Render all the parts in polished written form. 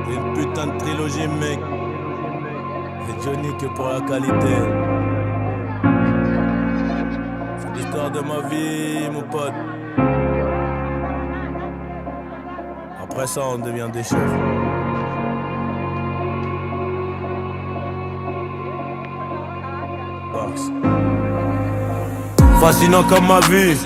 Une putain de trilogie, mec. Et Johnny que pour la qualité. C'est l'histoire de ma vie, mon pote. Après ça, on devient des chefs. Fascinant comme ma vie,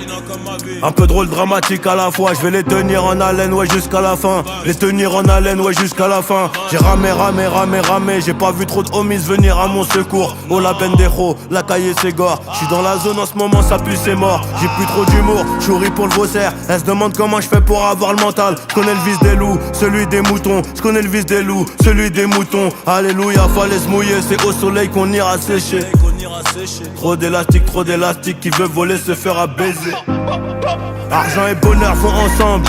un peu drôle, dramatique à la fois. Je vais les tenir en haleine, ouais, jusqu'à la fin. Les tenir en haleine, ouais, jusqu'à la fin. J'ai ramé, j'ai pas vu trop de homies venir à mon secours. Oh la pendejo, la cahier c'est gore. J'suis dans la zone en ce moment, ça pue, c'est mort. J'ai plus trop d'humour, j'souris pour le vaussaire. Elle se demande comment je fais pour avoir le mental. J'connais le vice des loups, celui des moutons. J'connais le vice des loups, celui des moutons. Alléluia, fallait se mouiller, c'est au soleil qu'on ira sécher. Trop d'élastique, qui veut voler se fera baiser. Argent et bonheur vont ensemble.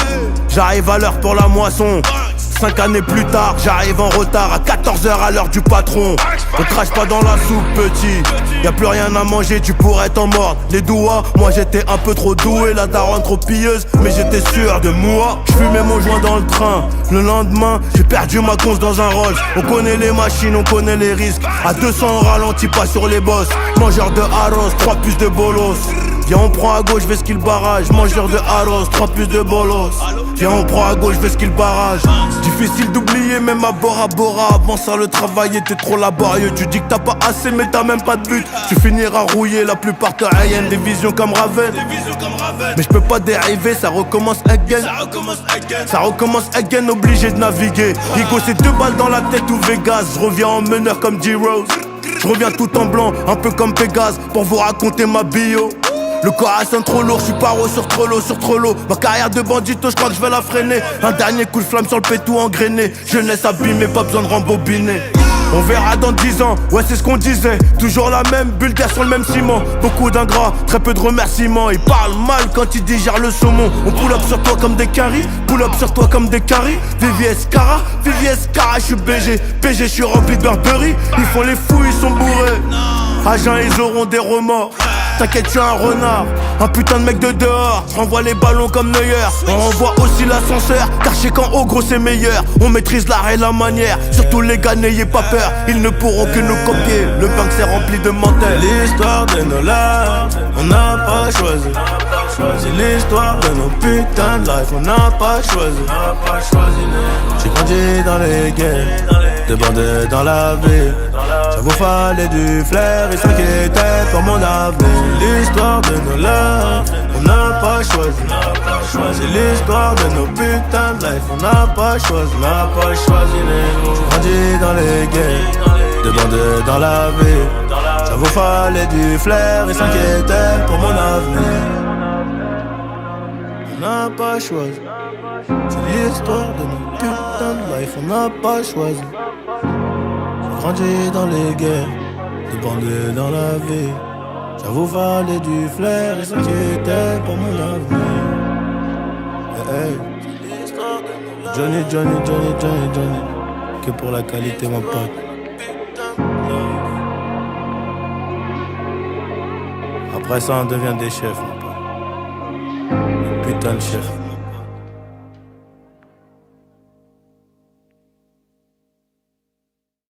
J'arrive à l'heure pour la moisson. 5 années plus tard, j'arrive en retard à 14h à l'heure du patron. On crache pas dans la soupe, petit. Y'a plus rien à manger, tu pourrais t'en mordre les doigts. Moi j'étais un peu trop doué, la daronne trop pilleuse, mais j'étais sûr de moi. J'fumais mon joint dans le train. Le lendemain, j'ai perdu ma conce dans un Rolls. On connaît les machines, on connaît les risques. À 200 on ralentit pas sur les bosses. Mangeur de arroz, 3 puces de bolos. Viens on prend à gauche, vais skill barrage. Mangeur de arroz, 3 puces de bolos. Viens on prend à gauche, vais skill barrage. Difficile d'oublier même à Bora Bora. Avant ça le travail était trop laborieux. Tu dis que t'as pas assez mais t'as même pas de but. Tu finiras rouillé, la plupart te haïennent. Des visions comme Raven. Mais je peux pas dériver, ça recommence again. Ça recommence again, obligé de naviguer. Rico c'est 2 balles dans la tête ou Vegas. Je reviens en meneur comme D-Rose. Je reviens tout en blanc, un peu comme Pégase. Pour vous raconter ma bio. Le corps sonne trop lourd, j'suis paro sur Trello. Ma carrière de bandito, j'crois que j'vais la freiner. Un dernier coup de flamme sur le pétou engrainé. Jeunesse abîmée, pas besoin de rembobiner. On verra dans 10 ans, ouais c'est ce qu'on disait. Toujours la même bulle d'air sur le même ciment. Beaucoup d'ingrats, très peu de remerciements. Ils parlent mal quand ils digèrent le saumon. On pull up sur toi comme des caries, pull up sur toi comme des caries. VVS Cara, j'suis BG. PG j'suis rempli de Burberry. Ils font les fous, ils sont bourrés. Agents ils auront des remords. T'inquiète, je suis un renard, un putain de mec de dehors. J'renvoie les ballons comme Neuer. On renvoie aussi l'ascenseur, car je sais qu'en haut gros c'est meilleur. On maîtrise l'art et la manière. Surtout les gars, n'ayez pas peur, ils ne pourront que nous copier. Le banc c'est rempli de menteurs. L'histoire de nos lives, on n'a pas choisi. C'est l'histoire de nos putains de life, on n'a pas choisi. J'ai grandi dans les guerres, de bandés dans la ville. Ça vous fallait du flair, ils s'inquiétaient pour mon avenir. L'histoire de nos leurs, on n'a pas choisi. C'est l'histoire de nos putains de life, on n'a pas choisi. On n'a pas choisi les mots. J'ai grandi dans les guerres, de bandés dans la ville. Ça vous fallait du flair, ils s'inquiétaient pour mon avenir. On n'a pas choisi. C'est l'histoire de nos putains de life, on n'a pas choisi. J'ai grandi dans les guerres, de bandés dans la vie. Ça vous valait du flair, ils s'inquiétaient pour mon avenir. Hey, hey. Johnny. Que pour la qualité, mon pote. Après ça, on devient des chefs, mon pote. Putain de chef.